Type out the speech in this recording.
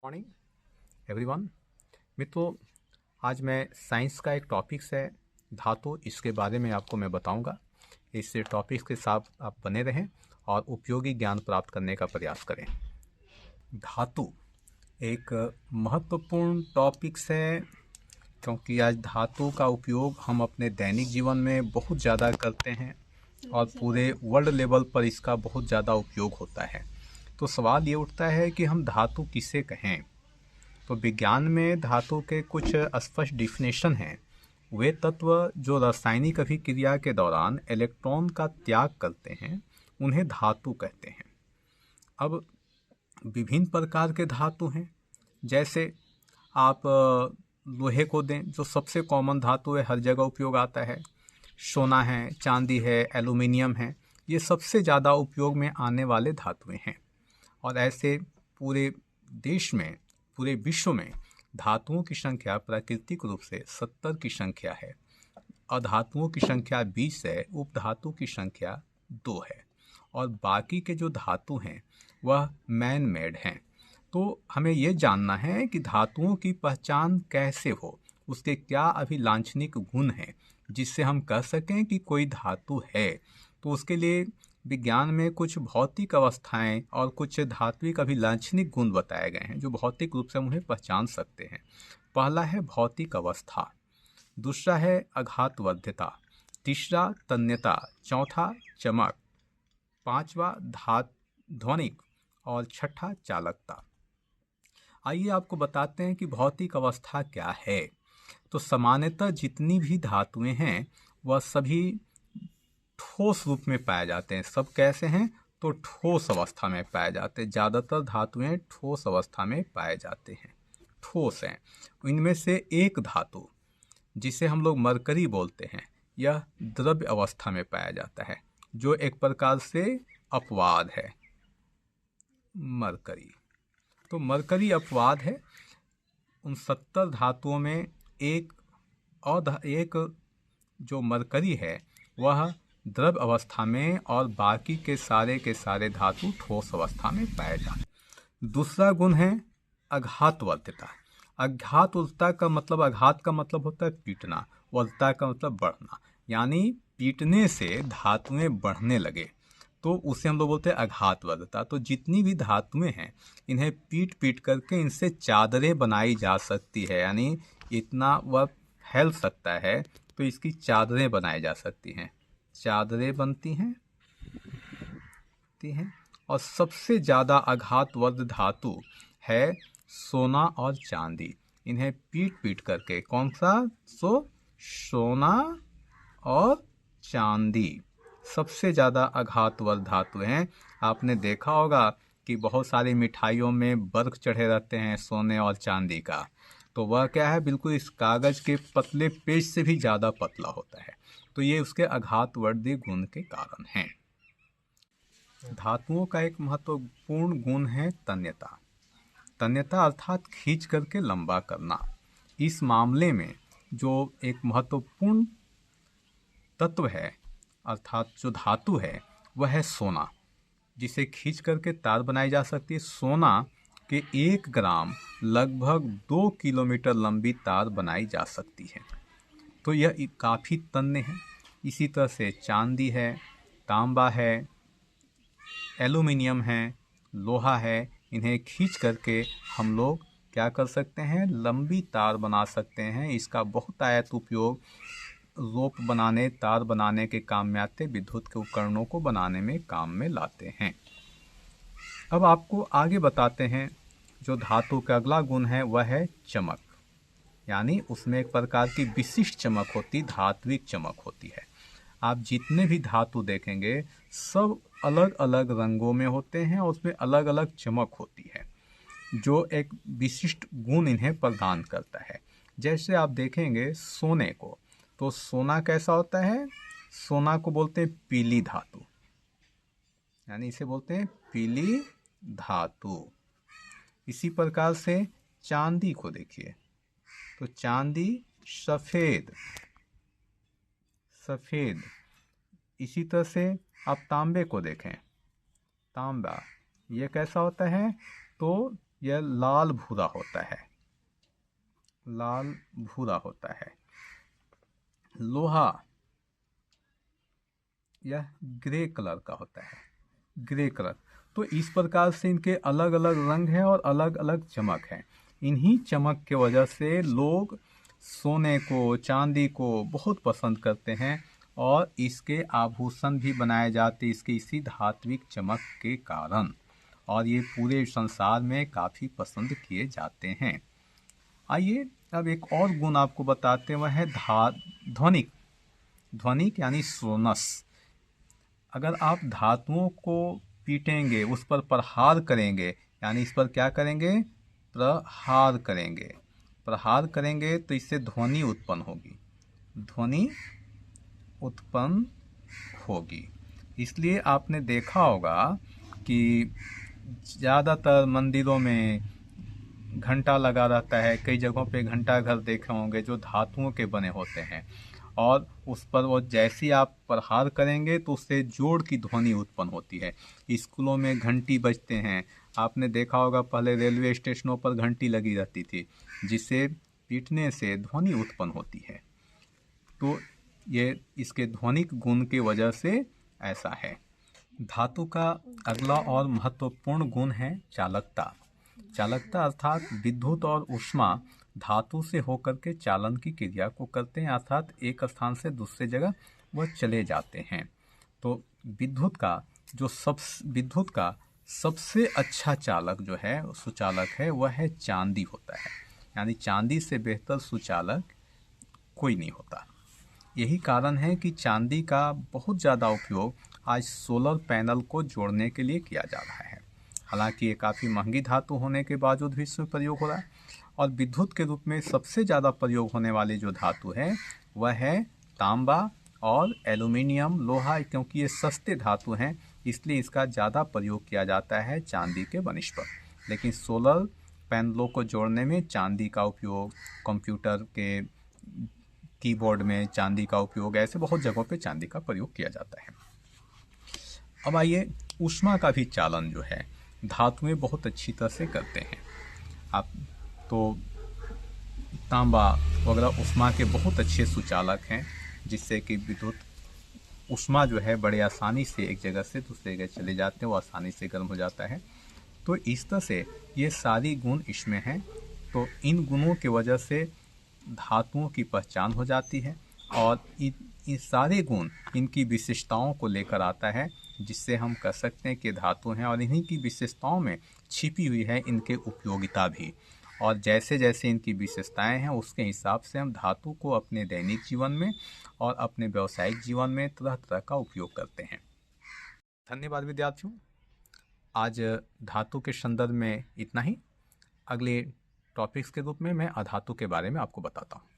Morning everyone. मित्रों, आज मैं साइंस का एक टॉपिक्स है धातु, इसके बारे में आपको मैं बताऊंगा। इस टॉपिक्स के साथ आप बने रहें और उपयोगी ज्ञान प्राप्त करने का प्रयास करें। धातु एक महत्वपूर्ण टॉपिक्स है, क्योंकि आज धातु का उपयोग हम अपने दैनिक जीवन में बहुत ज़्यादा करते हैं और पूरे वर्ल्ड लेवल पर इसका बहुत ज़्यादा उपयोग होता है। तो सवाल ये उठता है कि हम धातु किसे कहें। तो विज्ञान में धातु के कुछ स्पष्ट डिफिनेशन हैं। वे तत्व जो रासायनिक अभिक्रिया के दौरान इलेक्ट्रॉन का त्याग करते हैं उन्हें धातु कहते हैं। अब विभिन्न प्रकार के धातु हैं। जैसे आप लोहे को दें, जो सबसे कॉमन धातु है, हर जगह उपयोग आता है। सोना है, चांदी है, एल्युमिनियम है, ये सबसे ज़्यादा उपयोग में आने वाले धातुएं हैं। और ऐसे पूरे देश में, पूरे विश्व में धातुओं की संख्या प्राकृतिक रूप से 70 की संख्या है, अधातुओं की संख्या 20 है, उपधातु की संख्या 2 है, और बाकी के जो धातु हैं वह मैन मेड हैं। तो हमें ये जानना है कि धातुओं की पहचान कैसे हो, उसके क्या अभिलाक्षणिक गुण हैं जिससे हम कह सकें कि कोई धातु है। तो उसके लिए विज्ञान में कुछ भौतिक अवस्थाएं और कुछ धात्विक अभिलाक्षणिक गुण बताए गए हैं जो भौतिक रूप से हम उन्हें पहचान सकते हैं। पहला है भौतिक अवस्था, दूसरा है आघातवध्यता, तीसरा तन्यता, चौथा चमक, पांचवा ध्वनिक और छठा चालकता। आइए आपको बताते हैं कि भौतिक अवस्था क्या है। तो सामान्यतः जितनी भी धातुएं हैं वह सभी ठोस रूप में पाए जाते हैं। सब कैसे हैं? तो ठोस अवस्था में पाए जाते हैं। ज़्यादातर धातुएं ठोस अवस्था में पाए जाते हैं, ठोस हैं। इनमें से एक धातु जिसे हम लोग मरकरी बोलते हैं, यह द्रव्य अवस्था में पाया जाता है, जो एक प्रकार से अपवाद है। मरकरी, तो मरकरी अपवाद है। उन 70 धातुओं में एक जो मरकरी है वह द्रव अवस्था में, और बाकी के सारे धातु ठोस अवस्था में पाए जाते। दूसरा गुण है आघातवर्ध्यता। आघातवर्ध्यता का मतलब, आघात का मतलब होता है पीटना, वर्ध्यता का मतलब बढ़ना, यानी पीटने से धातुएं बढ़ने लगे तो उसे हम लोग बोलते हैं आघातवर्ध्यता। तो जितनी भी धातुएं हैं इन्हें पीट पीट करके इनसे चादरें बनाई जा सकती है, यानी इतना वह फैल सकता है तो इसकी चादरें बनाई जा सकती हैं, चादरें बनती हैं। और सबसे ज़्यादा आघातवर्ध धातु है सोना और चांदी। इन्हें पीट पीट करके, कौन सा? सोना और चांदी सबसे ज़्यादा आघातवर्ध धातु हैं। आपने देखा होगा कि बहुत सारी मिठाइयों में बर्फ चढ़े रहते हैं सोने और चांदी का, तो वह क्या है, बिल्कुल इस कागज़ के पतले पेज से भी ज़्यादा पतला होता है। तो ये उसके आघातवर्धी गुण के कारण हैं। धातुओं का एक महत्वपूर्ण गुण है तन्यता। तन्यता अर्थात खींच करके लंबा करना। इस मामले में जो एक महत्वपूर्ण तत्व है, अर्थात जो धातु है, वह है सोना, जिसे खींच करके तार बनाई जा सकती है। सोना के 1 ग्राम लगभग 2 किलोमीटर लंबी तार बनाई जा सकती है। तो यह काफ़ी तन्य है। इसी तरह से चांदी है, तांबा है, एल्युमिनियम है, लोहा है। इन्हें खींच करके हम लोग क्या कर सकते हैं? लंबी तार बना सकते हैं। इसका बहुत आयत उपयोग रोप बनाने, तार बनाने के काम में आते, विद्युत के उपकरणों को बनाने में काम में लाते हैं। अब आपको आगे बताते हैं, जो धातु का अगला गुण है वह है चमक, यानी उसमें एक प्रकार की विशिष्ट चमक होती, धात्विक चमक होती है। आप जितने भी धातु देखेंगे सब अलग अलग रंगों में होते हैं और उसमें अलग अलग चमक होती है, जो एक विशिष्ट गुण इन्हें प्रदान करता है। जैसे आप देखेंगे सोने को, तो सोना कैसा होता है? सोना को बोलते हैं पीली धातु, यानी इसे बोलते हैं पीली धातु। इसी प्रकार से चांदी को देखिए, तो चांदी सफ़ेद सफ़ेद। इसी तरह से आप तांबे को देखें, तांबा ये कैसा होता है? तो यह लाल भूरा होता है, लाल भूरा होता है। लोहा यह ग्रे कलर का होता है, ग्रे कलर। तो इस प्रकार से इनके अलग अलग रंग हैं और अलग अलग चमक है। इन्हीं चमक के वजह से लोग सोने को, चांदी को बहुत पसंद करते हैं और इसके आभूषण भी बनाए जाते इसके इसी धात्विक चमक के कारण, और ये पूरे संसार में काफ़ी पसंद किए जाते हैं। आइए अब एक और गुण आपको बताते हैं, वह है ध्वनिक। ध्वनिक यानी सोनस। अगर आप धातुओं को पीटेंगे, उस पर प्रहार करेंगे, यानी इस पर क्या करेंगे, प्रहार करेंगे, प्रहार करेंगे तो इससे ध्वनि उत्पन्न होगी, ध्वनि उत्पन्न होगी। इसलिए आपने देखा होगा कि ज़्यादातर मंदिरों में घंटा लगा रहता है, कई जगहों पे घंटा घर देखे होंगे जो धातुओं के बने होते हैं, और उस पर वो जैसे ही आप प्रहार करेंगे तो उससे जोड़ की ध्वनि उत्पन्न होती है। स्कूलों में घंटी बजते हैं, आपने देखा होगा पहले रेलवे स्टेशनों पर घंटी लगी रहती थी जिसे पीटने से ध्वनि उत्पन्न होती है। तो ये इसके ध्वनिक गुण की वजह से ऐसा है। धातु का अगला और महत्वपूर्ण गुण है चालकता। चालकता अर्थात विद्युत और ऊष्मा धातु से होकर के चालन की क्रिया को करते हैं, अर्थात एक स्थान से दूसरे जगह वह चले जाते हैं। तो विद्युत का सबसे अच्छा चालक जो है, सुचालक है, वह है चांदी होता है। यानी चांदी से बेहतर सुचालक कोई नहीं होता। यही कारण है कि चांदी का बहुत ज़्यादा उपयोग आज सोलर पैनल को जोड़ने के लिए किया जा रहा है। हालांकि ये काफ़ी महंगी धातु होने के बावजूद भी इसमें प्रयोग हो रहा है। और विद्युत के रूप में सबसे ज़्यादा प्रयोग होने वाली जो धातु है वह है तांबा और एल्युमिनियम, लोहा, क्योंकि ये सस्ते धातु हैं इसलिए इसका ज़्यादा प्रयोग किया जाता है चांदी के बनिस्पत। लेकिन सोलर पैनलों को जोड़ने में चांदी का उपयोग, कंप्यूटर के कीबोर्ड में चांदी का उपयोग, ऐसे बहुत जगहों पे चांदी का प्रयोग किया जाता है। अब आइए ऊष्मा का भी चालन जो है धातुएं बहुत अच्छी तरह से करते हैं। आप तो तांबा वगैरह ऊष्मा के बहुत अच्छे सुचालक हैं, जिससे कि विद्युत ऊष्मा जो है बड़े आसानी से एक जगह से दूसरे जगह चले जाते हैं, वो आसानी से गर्म हो जाता है। तो इस तरह से ये सारी गुण इसमें हैं। तो इन गुणों की वजह से धातुओं की पहचान हो जाती है और इन सारे गुण इनकी विशेषताओं को लेकर आता है, जिससे हम कह सकते हैं कि धातु हैं, और इन्हीं की विशेषताओं में छिपी हुई है इनके उपयोगिता भी। और जैसे जैसे इनकी विशेषताएं हैं उसके हिसाब से हम धातु को अपने दैनिक जीवन में और अपने व्यावसायिक जीवन में तरह तरह का उपयोग करते हैं। धन्यवाद विद्यार्थियों। आज धातु के संदर्भ में इतना ही। अगले टॉपिक्स के रूप में मैं अधातु के बारे में आपको बताता हूँ।